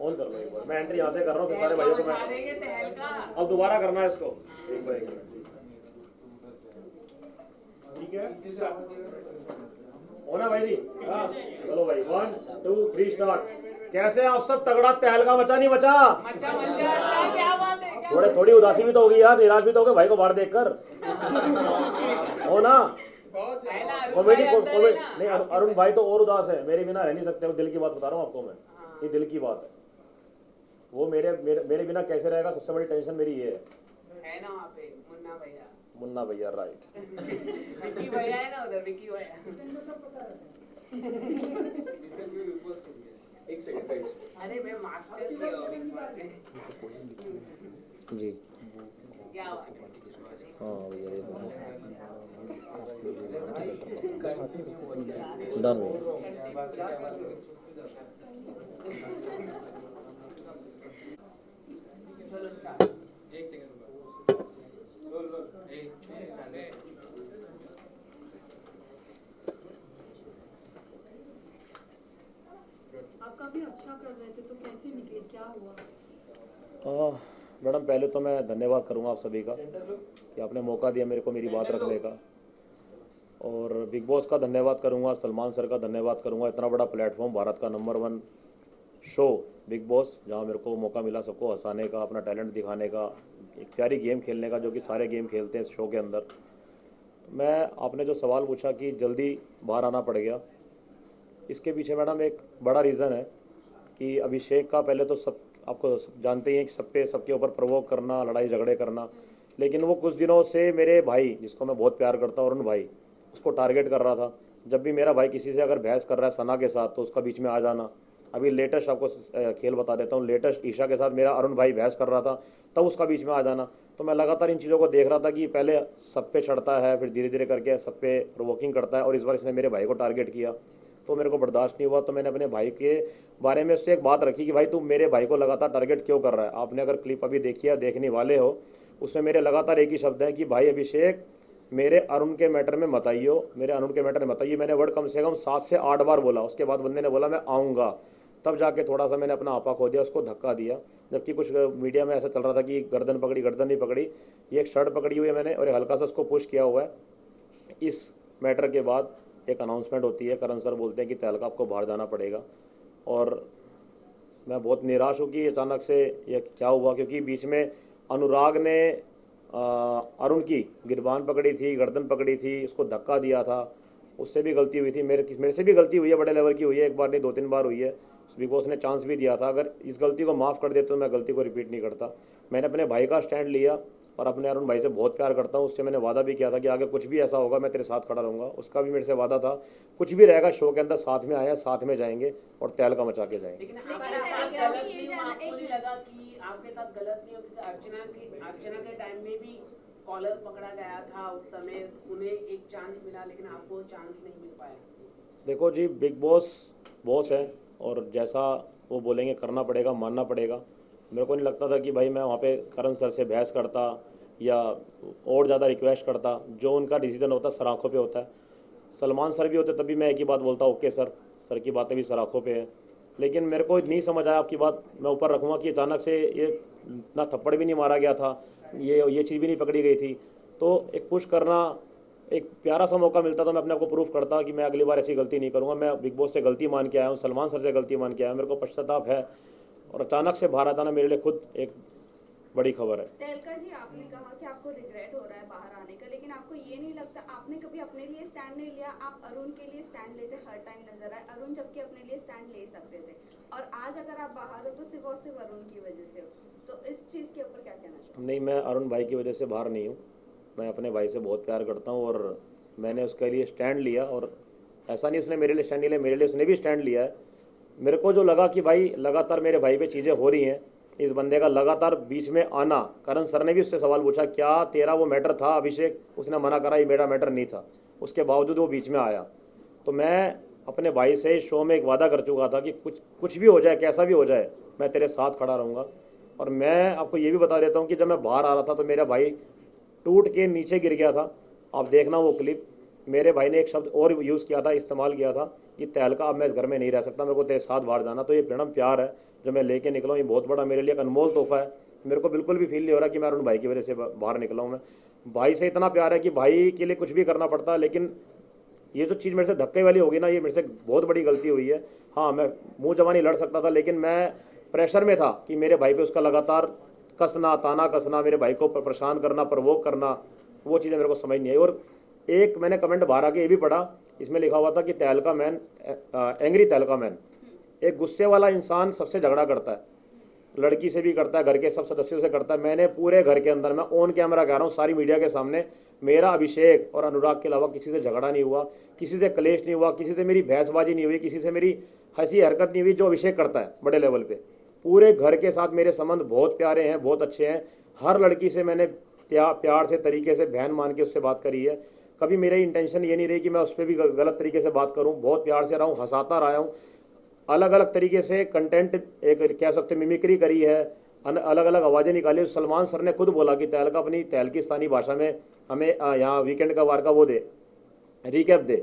On कर लो एक बार, मैं एंट्री यहाँ से कर रहा हूँ, फिर सारे भाइयों को मैं अब दोबारा करना है इसको। एक बार ठीक है, होना भाई जी। हाँ चलो भाई, 1 2 3 स्टार्ट। कैसे आप सब? तगड़ा तहलका मचा नहीं मचा? थोड़े थोड़ी उदासी भी तो होगी यार, निराश भी तो होगे भाई को बाहर देखकर। हो ना? कॉमेडी नहीं, अरुण भाई तो और उदास है, मेरे बिना रह नहीं सकते। वो दिल की बात बता रहा हूँ आपको मैं, ये दिल की बात है। वो मेरे बिना कैसे रहेगा, सबसे बड़ी टेंशन मेरी ये है ना वहाँ पे मुन्ना भैया। मुन्ना भैया, राइट। विकी भैया है ना उधर, विकी भैया। एक सेकंड गाइस। अरे मैं मास्टर जी क्या बात है? हाँ भैया, डन चलो स्टार्ट। एक सेकंड रुको। बोल एक आप काफी अच्छा कर रहे थे, तो कैसे निकले, क्या हुआ? मैडम पहले तो मैं धन्यवाद करूंगा आप सभी का कि आपने मौका दिया मेरे को मेरी बात रखने का, और बिग बॉस का धन्यवाद करूंगा, सलमान सर का धन्यवाद करूंगा। इतना बड़ा प्लेटफॉर्म, भारत का नंबर 1 शो बिग बॉस, जहां मेरे को मौका मिला सबको हंसाने का, अपना टैलेंट दिखाने का, एक प्यारी गेम खेलने का, जो कि सारे गेम खेलते हैं इस शो के अंदर। मैं आपने जो सवाल पूछा कि जल्दी बाहर आना पड़ गया, इसके पीछे मैडम एक बड़ा रीज़न है कि अभिषेक का पहले तो सब आपको जानते ही हैं कि सबके ऊपर प्रवोक करना, लड़ाई झगड़े करना, लेकिन वो कुछ दिनों से मेरे भाई, जिसको मैं बहुत प्यार करता हूँ, अरुण भाई, उसको टारगेट कर रहा था। जब भी मेरा भाई किसी से अगर बहस कर रहा है सना के साथ, तो उसका बीच में आ जाना। अभी लेटेस्ट आपको खेल बता देता हूँ, लेटेस्ट ईशा के साथ मेरा अरुण भाई बहस कर रहा था, तब उसका बीच में आ जाना। तो मैं लगातार इन चीज़ों को देख रहा था कि पहले सब पे चढ़ता है, फिर धीरे धीरे करके सब पे प्रोवोकिंग करता है, और इस बार इसने मेरे भाई को टारगेट किया, तो मेरे को बर्दाश्त नहीं हुआ। तो मैंने अपने भाई के बारे में उससे एक बात रखी कि भाई तू मेरे भाई को लगातार टारगेट क्यों कर रहा है। आपने अगर क्लिप अभी देखी है, देखने वाले हो, उसमें मेरे लगातार एक ही शब्द है कि भाई अभिषेक, मेरे अरुण के मैटर में मत आइयो, मेरे अरुण के मैटर में मत आइए। मैंने वर्ड कम से कम 7 से 8 बार बोला। उसके बाद बंदे ने बोला मैं आऊँगा, तब जाके थोड़ा सा मैंने अपना आपा खो दिया, उसको धक्का दिया। जबकि कुछ मीडिया में ऐसा चल रहा था कि गर्दन पकड़ी, गर्दन नहीं पकड़ी, ये एक शर्ट पकड़ी हुई है मैंने, और हल्का सा उसको पुश किया हुआ है। इस मैटर के बाद एक अनाउंसमेंट होती है, करण सर बोलते हैं कि तहलका आपको बाहर जाना पड़ेगा, और मैं बहुत निराश हूँ कि अचानक से ये क्या हुआ, क्योंकि बीच में अनुराग ने अरुण की गिरबान पकड़ी थी, गर्दन पकड़ी थी, उसको धक्का दिया था, उससे भी गलती हुई थी, मेरे से भी गलती हुई है, बड़े लेवल की हुई है, एक बार नहीं 2-3 बार हुई है। बिग बॉस ने चांस भी दिया था, अगर इस गलती को माफ़ कर देते तो मैं गलती को रिपीट नहीं करता। मैंने अपने भाई का स्टैंड लिया, और अपने अरुण भाई से बहुत प्यार करता हूँ, उससे मैंने वादा भी किया था कि आगे कुछ भी ऐसा होगा मैं तेरे साथ खड़ा रहूँगा। उसका भी मेरे से वादा था, कुछ भी रहेगा शो के अंदर साथ में आए, साथ में जाएंगे और तहलका मचा के जाएंगे। लेकिन आपके साथ गलत नहीं हुआ, आपको नहीं लगा कि आपके साथ गलत नहीं हुआ? अर्चना के टाइम में भी कॉलर पकड़ा गया था, उस समय उन्हें एक चांस मिला, लेकिन आपको चांस नहीं मिल पाया। देखो जी, बिग बॉस है, और जैसा वो बोलेंगे करना पड़ेगा, मानना पड़ेगा। मेरे को नहीं लगता था कि भाई मैं वहाँ पे करण सर से बहस करता या और ज़्यादा रिक्वेस्ट करता। जो उनका डिसीजन होता है सर आँखों पे होता है। सलमान सर भी होते तब भी मैं एक ही बात बोलता, ओके सर की बातें भी सर आँखों पे हैं। लेकिन मेरे को नहीं समझ आया, आपकी बात मैं ऊपर रखूँगा, कि अचानक से ये ना थप्पड़ भी नहीं मारा गया था, ये चीज़ भी नहीं पकड़ी गई थी। तो एक पुश करना, एक प्यारा सा मौका मिलता तो मैं अपने आप को प्रूफ करता कि मैं अगली बार ऐसी गलती नहीं करूँगा। मैं बिग बॉस से गलती मान के आया हूँ, सलमान सर से गलती मान के आया हूँ, मेरे को पश्चाताप है, और अचानक से बाहर आता ना मेरे लिए खुद एक बड़ी खबर है। तहलका जी, आपने कहा कि आपको रिग्रेट हो रहा है बाहर आने का, लेकिन आपको ये नहीं लगता आपने कभी अपने लिए स्टैंड नहीं लिया? आप अरुण के लिए स्टैंड लेते हर टाइम नजर आए, अरुण जबकि अपने लिए स्टैंड ले सकते थे, और आज अगर आप बाहर हो तो सिर्फ और सिर्फ अरुण की वजह से हो। तो इस चीज के ऊपर क्या कहना चाहिए? नहीं, मैं अरुण भाई की वजह से बाहर नहीं हूँ। मैं अपने भाई से बहुत प्यार करता हूँ, और मैंने उसके लिए स्टैंड लिया, और ऐसा नहीं उसने मेरे लिए स्टैंड लिया, मेरे लिए उसने भी स्टैंड लिया है। मेरे को जो लगा कि भाई लगातार मेरे भाई पे चीज़ें हो रही हैं, इस बंदे का लगातार बीच में आना, करण सर ने भी उससे सवाल पूछा क्या तेरा वो मैटर था अभिषेक, उसने मना करा ये मेरा मैटर नहीं था, उसके बावजूद वो बीच में आया। तो मैं अपने भाई से शो में एक वादा कर चुका था कि कुछ भी हो जाए, कैसा भी हो जाए, मैं तेरे साथ खड़ा रहूँगा। और मैं आपको ये भी बता देता हूँ कि जब मैं बाहर आ रहा था तो मेरा भाई टूट के नीचे गिर गया था। आप देखना वो क्लिप, मेरे भाई ने एक शब्द और यूज़ किया था, इस्तेमाल किया था कि तहलका अब मैं इस घर में नहीं रह सकता, मेरे को तेरे साथ बाहर जाना। तो ये मैडम प्यार है, जो मैं लेके निकला हूँ, ये बहुत बड़ा मेरे लिए एक अनमोल तोहफा है। मेरे को बिल्कुल भी फील नहीं हो रहा कि मैं अरुण भाई की वजह से बाहर निकला हूँ। मैं भाई से इतना प्यार है कि भाई के लिए कुछ भी करना पड़ता है, लेकिन ये जो चीज़ मेरे से धक्के वाली होगी ना, ये मेरे से बहुत बड़ी गलती हुई है। हाँ, मैं मुंह जवानी लड़ सकता था, लेकिन मैं प्रेशर में था कि मेरे भाई पे उसका लगातार कसना, ताना कसना, मेरे भाई को परेशान करना, प्रवोक करना, वो चीज़ें मेरे को समझ नहीं आई। और एक मैंने कमेंट बाहर आके ये भी पढ़ा, इसमें लिखा हुआ था कि तहलका मैन, एंग्री तहलका मैन, एक गुस्से वाला इंसान सबसे झगड़ा करता है, लड़की से भी करता है, घर के सब सदस्यों से करता है। मैंने पूरे घर के अंदर, मैं ऑन कैमरा कह रहा हूँ, सारी मीडिया के सामने, मेरा अभिषेक और अनुराग के अलावा किसी से झगड़ा नहीं हुआ, किसी से क्लेश नहीं हुआ, किसी से मेरी बहसबाजी नहीं हुई, किसी से मेरी हंसी हरकत नहीं हुई, जो अभिषेक करता है बड़े लेवल पे। पूरे घर के साथ मेरे संबंध बहुत प्यारे हैं, बहुत अच्छे हैं। हर लड़की से मैंने प्यार से, तरीके से बहन मान के उससे बात करी है। कभी मेरी इंटेंशन ये नहीं रही कि मैं उस पर भी गलत तरीके से बात करूँ। बहुत प्यार से रहा हूँ, हंसाता रहा हूँ, अलग अलग तरीके से कंटेंट एक कह सकते मिमिक्री करी है, अलग अलग आवाज़ें निकाली। सलमान सर ने खुद बोला कि तहलका अपनी तहलकिस्तानी भाषा में हमें यहाँ वीकेंड का वार का वो दे, रिकैप दे।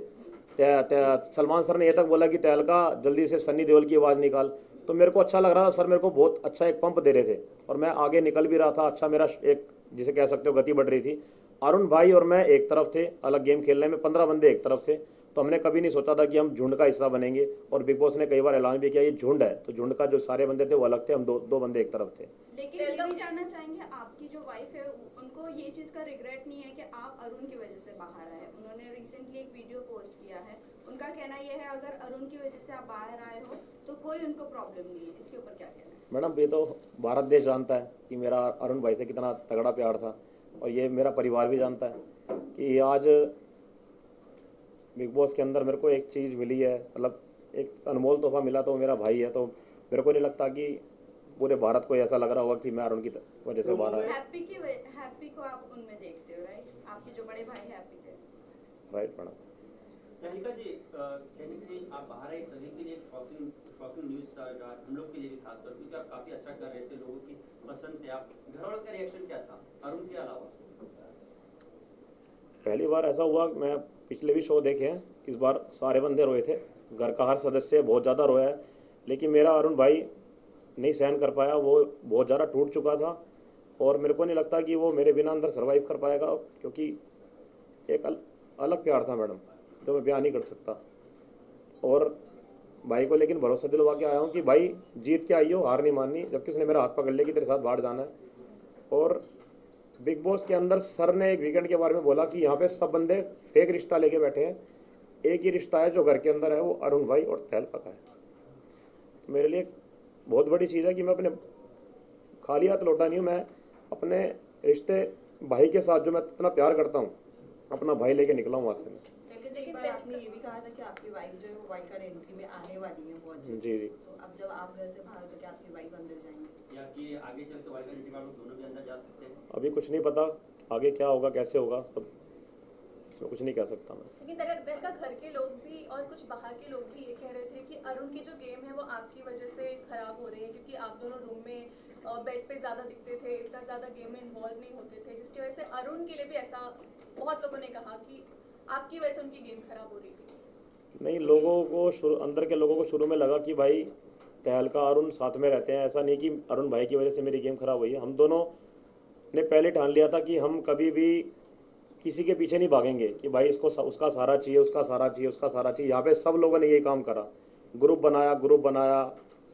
सलमान सर ने ये तक बोला कि तहलका जल्दी से सन्नी देओल की आवाज़ निकाल। तो मेरे को अच्छा लग रहा था, सर मेरे को बहुत अच्छा एक पंप दे रहे थे और मैं आगे निकल भी रहा था। अच्छा, मेरा एक जिसे कह सकते हो गति बढ़ रही थी। अरुण भाई और मैं एक तरफ थे अलग गेम खेलने में, 15 बंदे एक तरफ थे। तो हमने कभी नहीं सोचा था कि हम झुंड का हिस्सा बनेंगे, और बिग बॉस ने कई बार ऐलान भी किया ये झुंड है, तो झुंड का जो सारे बंदे थे वो अलग थे, हम दो बंदे एक तरफ थे। लेकिन ये भी जानना चाहेंगे, आपकी जो वाइफ है उनको ये चीज का रिग्रेट नहीं है कि आप अरुण की वजह से बाहर आए? उन्होंने रिसेंटली एक वीडियो पोस्ट किया है, उनका कहना ये है अगर अरुण की वजह से आप बाहर आए हो तो कोई उनको प्रॉब्लम नहीं है। इसके ऊपर क्या कहना है? मैडम, ये तो भारत देश जानता है कि मेरा अरुण भाई से कितना तगड़ा प्यार था, और ये मेरा परिवार भी जानता है कि आज बिग बॉस के अंदर मेरे को एक चीज़ मिली है, मतलब एक अनमोल तोहफा मिला, तो मेरा भाई है। तो मेरे को नहीं लगता कि पूरे भारत को ऐसा लग रहा होगा कि मैं अरुण की वजह से बाहर आया। हैप्पी को आप उनमें देखते हो, राइट? आपके जो बड़े भाई हैप्पी थे, राइट मैडम। तहलका जी, कहीं ना कहीं आप बाहर आए सभी के लिए एक शॉकिंग न्यूज़ था, हम लोग के लिए भी खासकर, क्योंकि आप काफ़ी अच्छा कर रहे थे, लोगों की पसंद थे आप। घर वालों का रिएक्शन क्या था अरुण के अलावा? पहली बार ऐसा हुआ, मैं पिछले भी शो देखे हैं, इस बार सारे बंदे रोए थे, घर का हर सदस्य बहुत ज़्यादा रोया है, लेकिन मेरा अरुण भाई नहीं सहन कर पाया। वो बहुत ज़्यादा टूट चुका था, और मेरे को नहीं लगता कि वो मेरे बिना अंदर सर्वाइव कर पाएगा, क्योंकि एक अलग प्यार था मैडम, जो मैं बयान नहीं कर सकता। और भाई को लेकिन भरोसा दिलवा के आया हूँ कि भाई जीत के आई हो, हार नहीं माननी, जबकि उसने मेरा हाथ पकड़ लिया कि तेरे साथ बाहर जाना है। और बिग बॉस के अंदर सर ने एक वीकेंड के बारे में बोला कि यहाँ पे सब बंदे फेक रिश्ता लेके बैठे हैं, एक ही रिश्ता है जो घर के अंदर है, वो अरुण भाई और तहलका का है। तो मेरे लिए बहुत बड़ी चीज़ है कि मैं अपने खाली हाथ लौटा नहीं हूँ, मैं अपने रिश्ते भाई के साथ जो मैं इतना प्यार करता हूँ, अपना भाई लेके निकला हूँ वहाँ से। लेकिन एक बार आपने ये भी कहा था कि आपकी वाइफ जो है वो वाइल्ड कार्ड एंट्री में आने वाली है बहुत जल्द। जी जी। तो अब जब आप घर से बाहर, तो क्या आपकी वाइफ अंदर जाएंगे, या कि आगे चल के वाइल्ड कार्ड एंट्री में आप लोग दोनों भी अंदर जा सकते हैं? अभी कुछ नहीं पता आगे क्या होगा, कैसे होगा, सब इसमें कुछ नहीं कह सकता मैं। लेकिन तहलका घर के लोग भी और कुछ बाहर के लोग भी ये कह रहे थे कि अरुण की जो गेम है वो आपकी वजह से खराब हो रही है, क्योंकि आप दोनों रूम में बेड पे ज़्यादा दिखते थे, इतना ज़्यादा गेम में इन्वॉल्व नहीं होते थे, जिसकी वजह से अरुण के लिए भी ऐसा बहुत लोगों ने कहा कि आपकी वजह से उनकी गेम खराब हो रही थी। नहीं, लोगों को अंदर के लोगों को शुरू में लगा कि भाई तहलका अरुण साथ में रहते हैं, ऐसा नहीं कि अरुण भाई की वजह से मेरी गेम खराब हुई है। हम दोनों ने पहले ठान लिया था कि हम कभी भी किसी के पीछे नहीं भागेंगे कि भाई इसको उसका सहारा चाहिए, उसका सहारा चाहिए, उसका सहारा चाहिए। यहाँ पे सब लोगों ने यही काम करा, ग्रुप बनाया,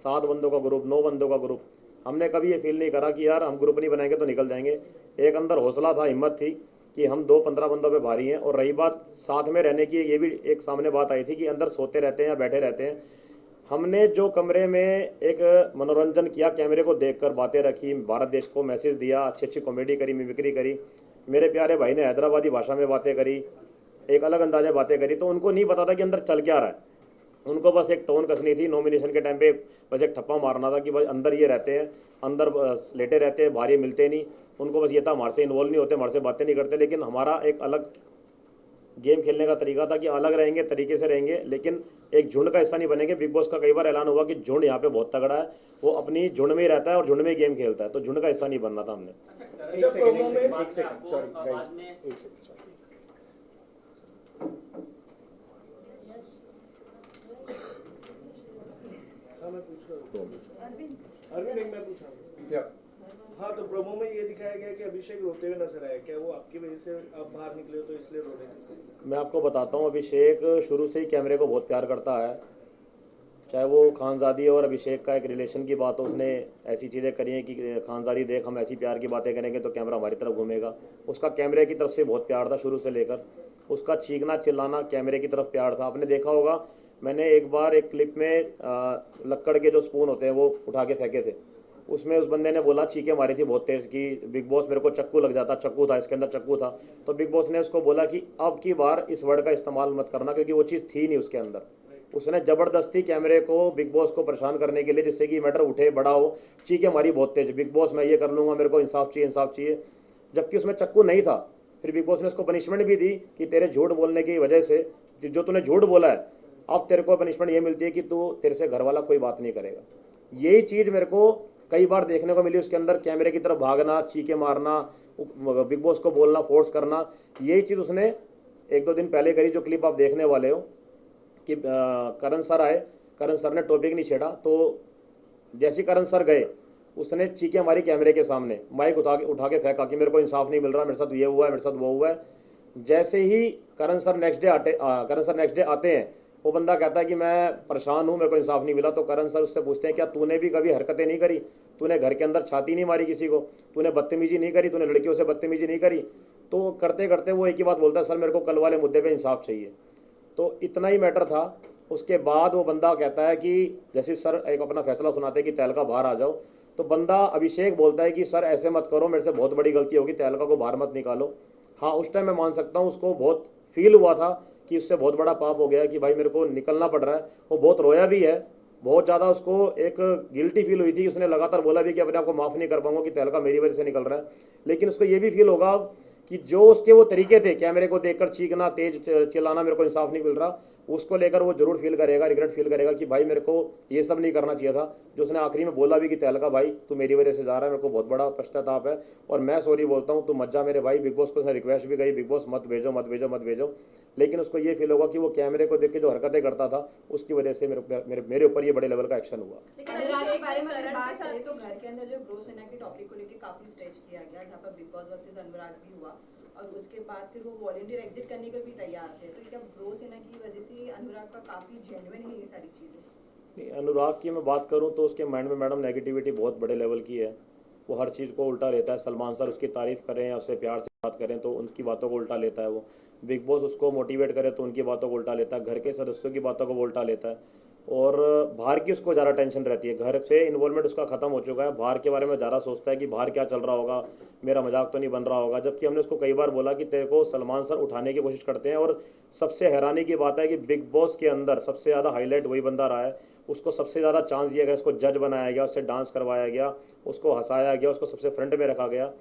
7 बंदों का ग्रुप, 9 बंदों का ग्रुप। हमने कभी ये फील नहीं करा कि यार हम ग्रुप नहीं बनाएंगे तो निकल जाएंगे। एक अंदर हौसला था, हिम्मत थी कि हम 2-15 बंदों पे भारी हैं। और रही बात साथ में रहने की, ये भी एक सामने बात आई थी कि अंदर सोते रहते हैं या बैठे रहते हैं। हमने जो कमरे में एक मनोरंजन किया, कैमरे को देखकर बातें रखी, भारत देश को मैसेज दिया, अच्छी कॉमेडी करी, मिमिक्री करी, मेरे प्यारे भाई ने हैदराबादी भाषा में बातें करी, एक अलग अंदाजे बातें करी, तो उनको नहीं पता था कि अंदर चल क्या रहा है। उनको बस एक टोन कसनी थी, नॉमिनेशन के टाइम पे बस एक ठप्पा मारना था कि भाई अंदर ये रहते हैं, अंदर लेटे रहते हैं, बाहर ये मिलते नहीं। उनको बस ये था हमारे से इन्वॉल्व नहीं होते, हमारे से बातें नहीं करते। लेकिन हमारा एक अलग गेम खेलने का तरीका था कि अलग रहेंगे, तरीके से रहेंगे, लेकिन एक झुंड का हिस्सा नहीं बनेंगे। बिग बॉस का कई बार ऐलान हुआ कि झुंड यहाँ पे बहुत तगड़ा है, वो अपनी झुंड में ही रहता है और झुंड में ही गेम खेलता है, तो झुंड का हिस्सा नहीं बनना था हमने। अच्छा, प्रोमो में एक सेकंड, सॉरी बाद में एक सेकंड, सॉरी। हाँ, मैं पूछ रहा हूँ। अरविंद एक मैं पूछा हाँ तो प्रोमो में ये दिखाया गया कि अभिषेक रोते हुए नजर आया, क्या वो आपकी वजह से आप बाहर निकले हो तो इसलिए रो रहे थे? मैं आपको बताता हूँ, अभिषेक शुरू से ही कैमरे को बहुत प्यार करता है। चाहे वो खानजादी और अभिषेक का एक रिलेशन की बात हो, उसने ऐसी चीज़ें करी हैं कि खानजादी देख हम ऐसी प्यार की बातें करेंगे तो कैमरा हमारी तरफ घूमेगा। उसका कैमरे की तरफ से बहुत प्यार था शुरू से लेकर। उसका चीखना चिल्लाना कैमरे की तरफ प्यार था। आपने देखा होगा, मैंने एक बार एक क्लिप में लक्कड़ के जो स्पून होते हैं वो उठा के फेंके थे, उसमें उस बंदे ने बोला, चीखें मारी थी बहुत तेज़ कि बिग बॉस मेरे को चक्कू लग जाता। चक्कू था, इसके अंदर चक्कू था। तो बिग बॉस ने उसको बोला कि अब की बार इस वर्ड का इस्तेमाल मत करना, क्योंकि वो चीज़ थी नहीं उसके अंदर। उसने ज़बरदस्ती कैमरे को, बिग बॉस को परेशान करने के लिए, जिससे कि मैटर उठे बड़ा हो, चीखें मारी बहुत तेज, बिग बॉस मैं ये कर लूँगा, मेरे को इंसाफ चाहिए, इंसाफ चाहिए, जबकि उसमें चक्कू नहीं था। फिर बिग बॉस ने उसको पनिशमेंट भी दी कि तेरे झूठ बोलने की वजह से, जो तूने झूठ बोला है, अब तेरे को पनिशमेंट ये मिलती है कि तू, तेरे से घर वाला कोई बात नहीं करेगा। यही चीज़ मेरे को कई बार देखने को मिली उसके अंदर, कैमरे की तरफ भागना, चीखे मारना, बिग बॉस को बोलना, फोर्स करना। यही चीज़ उसने 1-2 दिन पहले करी, जो क्लिप आप देखने वाले हो कि करण सर आए, करण सर ने टॉपिक नहीं छेड़ा, तो जैसे करण सर गए उसने चीखें मारी कैमरे के सामने, माइक उठा के फेंका कि मेरे को इंसाफ नहीं मिल रहा, मेरे साथ ये हुआ है, मेरे साथ वो हुआ है। जैसे ही करण सर नेक्स्ट डे आते हैं, वो बंदा कहता है कि मैं परेशान हूँ, मेरे को इंसाफ नहीं मिला। तो करण सर उससे पूछते हैं, क्या तूने भी कभी हरकतें नहीं करी? तूने घर के अंदर छाती नहीं मारी किसी को? तूने बदतमीजी नहीं करी? तूने लड़कियों से बदतमीजी नहीं करी? तो करते करते वो एक ही बात बोलता है, सर मेरे को कल वाले मुद्दे पे इंसाफ चाहिए। तो इतना ही मैटर था। उसके बाद वो बंदा कहता है कि जैसे सर एक अपना फैसला सुनाते हैं कि तहलका बाहर आ जाओ, तो बंदा अभिषेक बोलता है कि सर ऐसे मत करो, मेरे से बहुत बड़ी गलती होगी, तहलका को बाहर मत निकालो। हाँ, उस टाइम मैं मान सकता हूँ, उसको बहुत फील हुआ था कि उससे बहुत बड़ा पाप हो गया कि भाई मेरे को निकलना पड़ रहा है। वो बहुत रोया भी है, बहुत ज़्यादा उसको एक गिल्टी फील हुई थी। उसने लगातार बोला भी कि अपने आप को माफ़ नहीं कर पाऊंगा कि तहलका मेरी वजह से निकल रहा है। लेकिन उसको ये भी फील होगा कि जो उसके वो तरीके थे, कैमरे को देखकर चीखना, तेज चिल्लाना, मेरे को इंसाफ नहीं मिल रहा, उसको लेकर वो जरूर फील करेगा, रिग्रेट फील करेगा कि भाई मेरे को ये सब नहीं करना चाहिए था। जो उसने आखिरी में बोला भी कि तहलका भाई तू मेरी वजह से जा रहा है, मेरे को बहुत बड़ा पश्चाताप है और मैं सॉरी बोलता हूँ, तू मत जा मेरे भाई। बिग बॉस को उसने रिक्वेस्ट भी करी, बिग बॉस मत भेजो मत भेजो मत भेजो। लेकिन उसको ये फील होगा कि वो कैमरे को देख के जो हरकतें करता था, उसकी वजह से मेरे ऊपर ये बड़े लेवल का एक्शन हुआ। लेकिन अनुराग के अभिषेक बारे में ने अगर करण बात के साथ करें तो घर के अंदर जो ब्रो सेना के टॉपिक को लेकर काफी स्ट्रेच किया गया, जहाँ पर बिग बॉस वर्सेस अनुराग भी हुआ और उसके बाद फिर वो वॉलंटियर एग्जिट करने को भी तैयार थे। तो क्या ब्रो सेना की वजह से अनुराग का काफी जेन्युइन है ये सारी चीजें? अनुराग की मैं बात करूं तो उसके माइंड में मैडम नेगेटिविटी बहुत बड़े लेवल की है। वो हर चीज़ को उल्टा लेता है। सलमान सर उसकी तारीफ़ करें या उससे प्यार से बात करें तो उनकी बातों को उल्टा लेता है। वो बिग बॉस उसको मोटिवेट करे तो उनकी बातों को उल्टा लेता है। घर के सदस्यों की बातों को वो उल्टा लेता है और बाहर की उसको ज़्यादा टेंशन रहती है। घर से इन्वॉल्वमेंट उसका ख़त्म हो चुका है। बाहर के बारे में ज़्यादा सोचता है कि बाहर क्या चल रहा होगा, मेरा मजाक तो नहीं बन रहा होगा। जबकि हमने उसको कई बार बोला कि तेरे को सलमान सर उठाने की कोशिश करते हैं। और सबसे हैरानी की बात है कि बिग बॉस के अंदर सबसे ज़्यादा हाईलाइट वही बंदा रहा है। उसको सबसे ज़्यादा चांस दिया गया, उसको जज बनाया गया, उससे डांस करवाया गया, उसको हंसाया गया, उसको सबसे फ्रंट में रखा गया।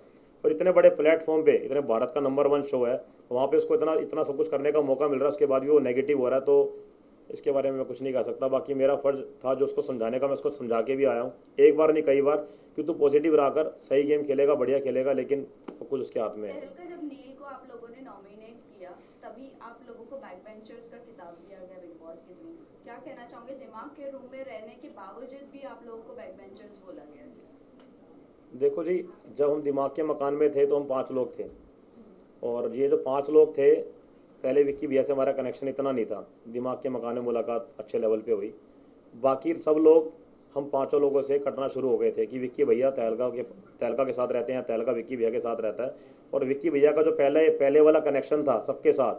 और इतने बड़े प्लेटफॉर्म पे, इतने भारत का नंबर 1 शो है, वहाँ पे उसको इतना सब कुछ करने का मौका मिल रहा है, उसके बाद भी वो नेगेटिव हो रहा है। तो इसके बारे में मैं कुछ नहीं कह सकता। बाकी मेरा फ़र्ज था जो उसको समझाने का, मैं उसको समझा के भी आया हूँ, एक बार नहीं कई बार, कि तू पॉजिटिव रहकर सही गेम खेलेगा, बढ़िया खेलेगा, लेकिन सब कुछ उसके हाथ में है। तहलका, जब नील को आप लोगों ने नॉमिनेट किया तभी आप लोगों को बैक बेंचर्स का खिताब दिया गया बिग बॉस के थ्रू। क्या कहना चाहोगे, दिमाग के रूम में रहने के बावजूद भी आप लोगों को बैक बेंचर्स बोला गया? देखो जी, जब हम दिमाग के मकान में थे तो हम 5 लोग थे और ये जो 5 लोग थे, पहले विक्की भैया से हमारा कनेक्शन इतना नहीं था। दिमाग के मकान में मुलाकात अच्छे लेवल पे हुई। बाकी सब लोग, हम 5 लोगों से कटना शुरू हो गए थे कि विक्की भैया तहलका के साथ रहते हैं, तहलका विक्की भैया के साथ रहता है। और विक्की भैया का जो पहले वाला कनेक्शन था सबके साथ,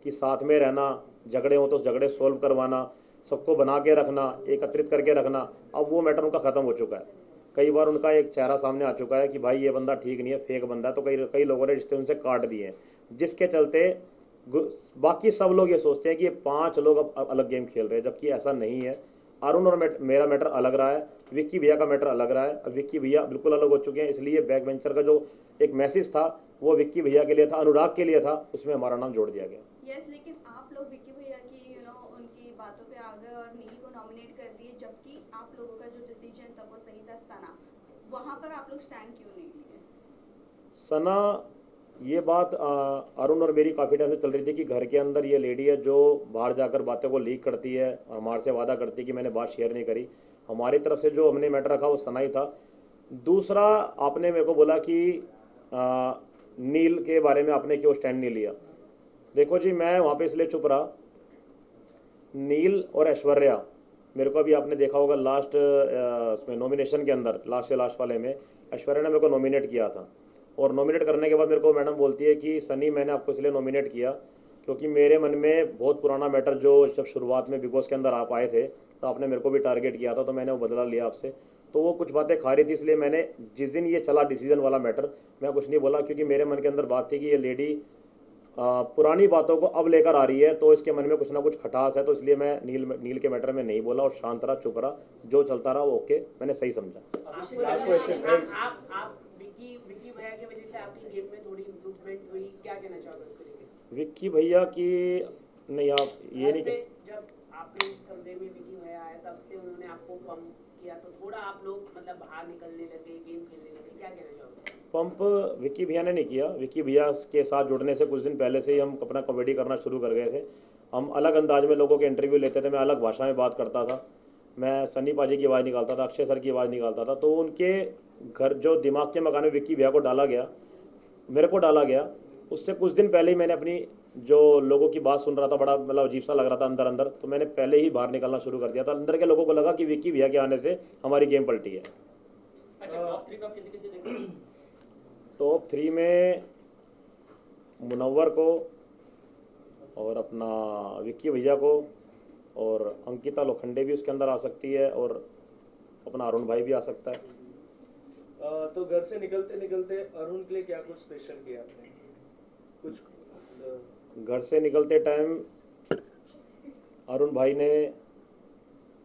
कि साथ में रहना, झगड़े हो तो झगड़े सोल्व करवाना, सबको बना के रखना, एकत्रित करके रखना, अब वो मैटर उनका ख़त्म हो चुका है। कई बार उनका एक चेहरा सामने आ चुका है कि भाई ये बंदा ठीक नहीं है, फेक बंदा है। तो कई लोगों ने रिश्ते उनसे काट दिए हैं, जिसके चलते बाकी सब लोग ये सोचते हैं कि ये 5 लोग अब अलग गेम खेल रहे हैं, जबकि ऐसा नहीं है। अरुण और मेरा मैटर अलग रहा है, विक्की भैया का मैटर अलग रहा है। अब विक्की भैया बिल्कुल अलग हो चुके हैं, इसलिए बैक बेंचर का जो एक मैसेज था वो विक्की भैया के लिए था, अनुराग के लिए था, उसमें हमारा नाम जोड़ दिया गया। यस, लेकिन आप लोग विक्की भैया की उनकी बातों पे आ गए और नील को नॉमिनेट कर दिए, जबकि आप लोगों का जो डिसीजन था वो सही था। सना, वहाँ पर आप लोग स्टैंड क्यों नहीं लिए? सना, ये बात अरुण और मेरी काफ़ी टाइम से चल रही थी कि घर के अंदर ये लेडी है जो बाहर जाकर बातों को लीक करती है और हमारे से वादा करती है कि मैंने बात शेयर नहीं करी। हमारी तरफ से जो हमने मैटर रखा वो सनाई था। दूसरा, आपने मेरे को बोला कि नील के बारे में आपने क्यों स्टैंड नहीं लिया। देखो जी, मैं वहाँ पे इसलिए चुप रहा, नील और ऐश्वर्या, मेरे को अभी आपने देखा होगा लास्ट उसमें नॉमिनेशन के अंदर, लास्ट से लास्ट वाले में ऐश्वर्या ने मेरे को नॉमिनेट किया था, और नॉमिनेट करने के बाद मेरे को मैडम बोलती है कि सनी मैंने आपको इसलिए नॉमिनेट किया क्योंकि मेरे मन में बहुत पुराना मैटर, जो जब शुरुआत में बिग बॉस के अंदर आप आए थे तो आपने मेरे को भी टारगेट किया था, तो मैंने वो बदला लिया आपसे, तो वो कुछ बातें खा रही थी, इसलिए मैंने जिस दिन ये चला डिसीजन वाला मैटर, मैं कुछ नहीं बोला, क्योंकि मेरे मन के अंदर बात थी कि ये लेडी पुरानी बातों को अब लेकर आ रही है, तो इसके मन में कुछ ना कुछ खटास है, तो इसलिए मैं नील के मैटर में नहीं बोला और शांत रहा, चुप रहा, जो चलता रहा वो ओके, मैंने सही समझा। आप विक्की भैया की वजह से आपकी गेम में थोड़ी इम्प्रूवमेंट हुई, क्या कहना चाहोगे उसको लेके? विक्की भैया की नहीं, आप ये नहीं जब आपके कमरे में विक्की भैया आया तब से उन्होंने आपको पंप किया, तो थोड़ा आप लोग मतलब बाहर निकलने लगे, गेम खेलने लगे, क्या कहना चाहोगे? पंप विक्की भैया ने नहीं किया। विक्की भैया के साथ जुड़ने से कुछ दिन पहले से ही हम अपना कॉमेडी करना शुरू कर गए थे। हम अलग अंदाज में लोगों के इंटरव्यू लेते थे, मैं अलग भाषा में बात करता था, मैं सन्नी पाजी की आवाज़ निकालता था, अक्षय सर की आवाज़ निकालता था, तो उनके घर जो दिमाग के मकान में विक्की भैया को डाला गया, मेरे को डाला गया, उससे कुछ दिन पहले ही मैंने अपनी जो लोगों की बात सुन रहा था, बड़ा मतलब अजीब सा लग रहा था अंदर अंदर, तो मैंने पहले ही बाहर निकलना शुरू कर दिया था। अंदर के लोगों को लगा कि विक्की भैया के आने से हमारी गेम पलटी है। अच्छा, टॉप 3 का किसी देखते? टॉप 3 में मुनव्वर को और अपना विक्की भैया को और अंकिता लोखंडे भी उसके अंदर आ सकती है और अपना अरुण भाई भी आ सकता है। तो घर से निकलते निकलते अरुण के लिए क्या कुछ स्पेशल किया आपने? कुछ घर से निकलते टाइम अरुण भाई ने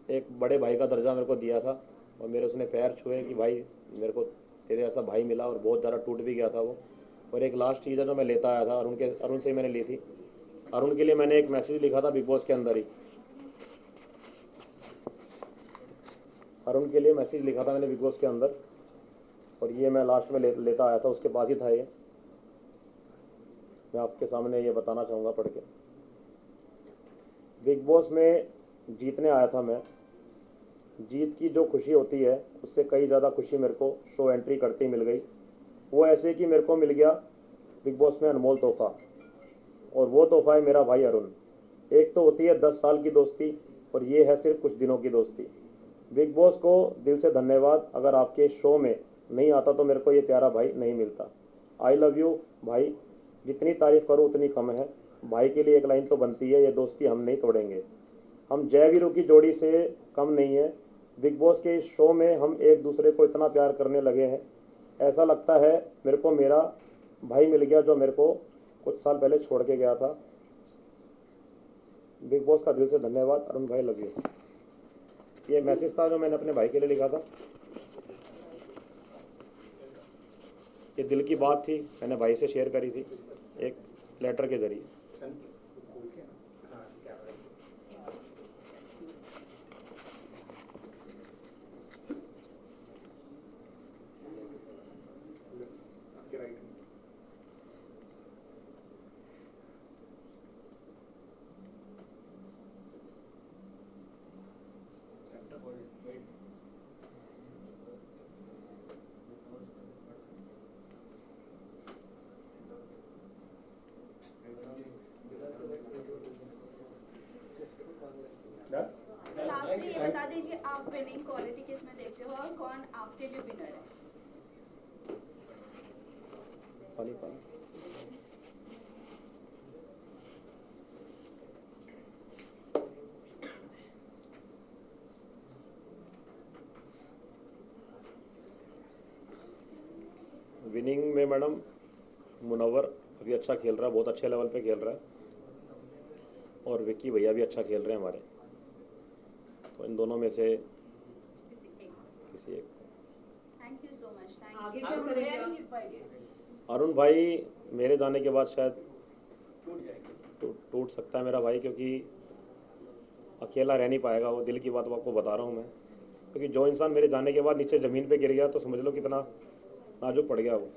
एक बड़े भाई का दर्जा मेरे को दिया था और मेरे उसने पैर छुए कि भाई मेरे को तेरे ऐसा भाई मिला, और बहुत ज़्यादा टूट भी गया था वो। और एक लास्ट चीज़ है जो मैं लेता आया था अरुण से ही मैंने ली थी। अरुण के लिए मैंने एक मैसेज लिखा था बिग बॉस के अंदर ही, अरुण के लिए मैसेज लिखा था मैंने बिग बॉस के अंदर, और ये मैं लास्ट में लेता आया था, उसके पास ही था ये। मैं आपके सामने ये बताना चाहूँगा पढ़ के। बिग बॉस में जीतने आया था मैं, जीत की जो खुशी होती है उससे कई ज़्यादा खुशी मेरे को शो एंट्री करते ही मिल गई। वो ऐसे कि मेरे को मिल गया बिग बॉस में अनमोल तोहफा, और वो तोहफा है मेरा भाई अरुण। एक तो होती है 10 साल की दोस्ती, और ये है सिर्फ कुछ दिनों की दोस्ती। बिग बॉस को दिल से धन्यवाद, अगर आपके शो में नहीं आता तो मेरे को ये प्यारा भाई नहीं मिलता। आई लव यू भाई, जितनी तारीफ करूँ उतनी कम है। भाई के लिए एक लाइन तो बनती है, ये दोस्ती हम नहीं तोड़ेंगे। हम जयवीरों की जोड़ी से कम नहीं है। बिग बॉस के इस शो में हम एक दूसरे को इतना प्यार करने लगे हैं, ऐसा लगता है मेरे को मेरा भाई मिल गया जो मेरे को कुछ साल पहले छोड़ के गया था। बिग बॉस का दिल से धन्यवाद अरुण भाई, लव यू। ये मैसेज था जो मैंने अपने भाई के लिए लिखा था। ये दिल की बात थी, मैंने भाई से शेयर करी थी एक लेटर के जरिए। लास्टली ये बता दीजिए, आप विनिंग क्वालिटी किस में देखते हो और कौन आपके लिए विनर है? विनिंग में मैडम मुनव्वर अभी अच्छा खेल रहा है, बहुत अच्छे लेवल पे खेल रहा है, और विक्की भैया भी अच्छा खेल रहे हैं हमारे, तो इन दोनों में से किसी एक। Thank you so much. Thank आगे यू। क्या अरुण करेंगे भैया आप? नहीं जीत पाएंगे? अरुण भाई मेरे जाने के बाद शायद टूट जाएगी। टूट सकता है मेरा भाई, क्योंकि अकेला रह नहीं पाएगा वो। दिल की बात आपको बता रहा हूँ मैं, क्योंकि जो इंसान मेरे जाने के बाद नीचे ज़मीन पे गिर गया तो समझ लो कितना नाजुक पड़ गया वो।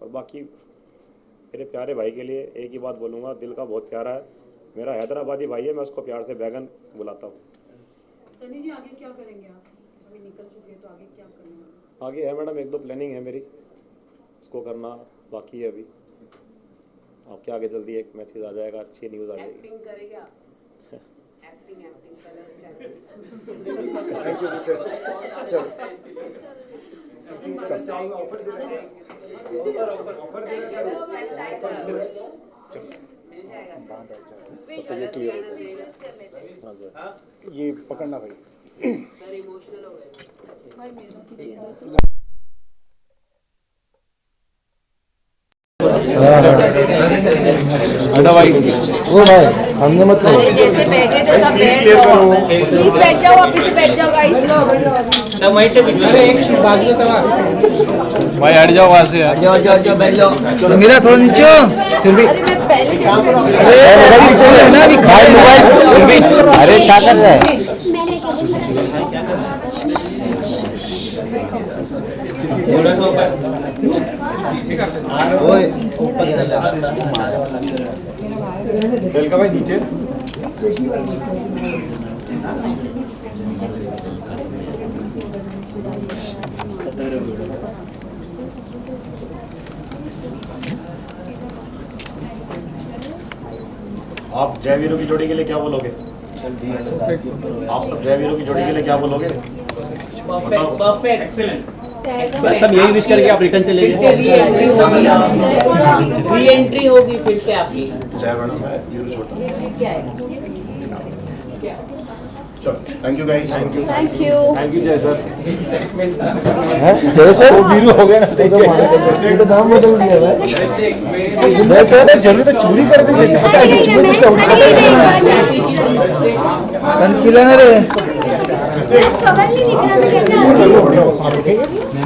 और बाकी मेरे प्यारे भाई के लिए एक ही बात बोलूँगा, दिल का बहुत प्यारा है, मेरा हैदराबादी भाई है, मैं उसको प्यार से बैगन बुलाता हूँ। सनी जी, आगे क्या करेंगे आप? अभी निकल चुके हैं तो आगे क्या करना है? आगे है मैडम, 1-2 प्लानिंग है मेरी, इसको करना बाकी है अभी। आपके आगे जल्दी एक मैसेज आ जाएगा, अच्छी न्यूज़ आ जाएगी। एक्टिंग करेंगे आप? एक्टिंग कलर थैंक यू अभिषेक। चलो मिल जाएगा हाँ सर। ये पकड़ना भाई। सर, इमोशनल हो गए। अरे जैसे बैठे थे सब बैठ जाओ, प्लीज बैठ जाओ, वापस से बैठ जाओ गाइस। सब वहीं से भाई हट जाओ वहाँ से। जाओ बैठ जाओ। मेरा थोड़ा नीचे हो, फिर भी अरे मैं पहले अरे क्या कर रहा है? वेलकम भाई नीचे। आप जयवीरों की जोड़ी के लिए क्या बोलोगे? आप सब जयवीरों की जोड़ी के लिए क्या बोलोगे? Perfect excellent. बस सब यही विश करके आप रिटर्न चले गए। री एंट्री होगी फिर से आपकी। जय मैडम, मैं जीरो छोड़ता। चलो, thank you guys. Thank you thank you जय सर। जय सर, वो वीरू हो गया ना, तो नाम बदल दिया जय सर। जरूर तो चोरी कर दे, जैसे पता ऐसे चुपे जिसका उठा किला ना रे। नहीं दिख रहा।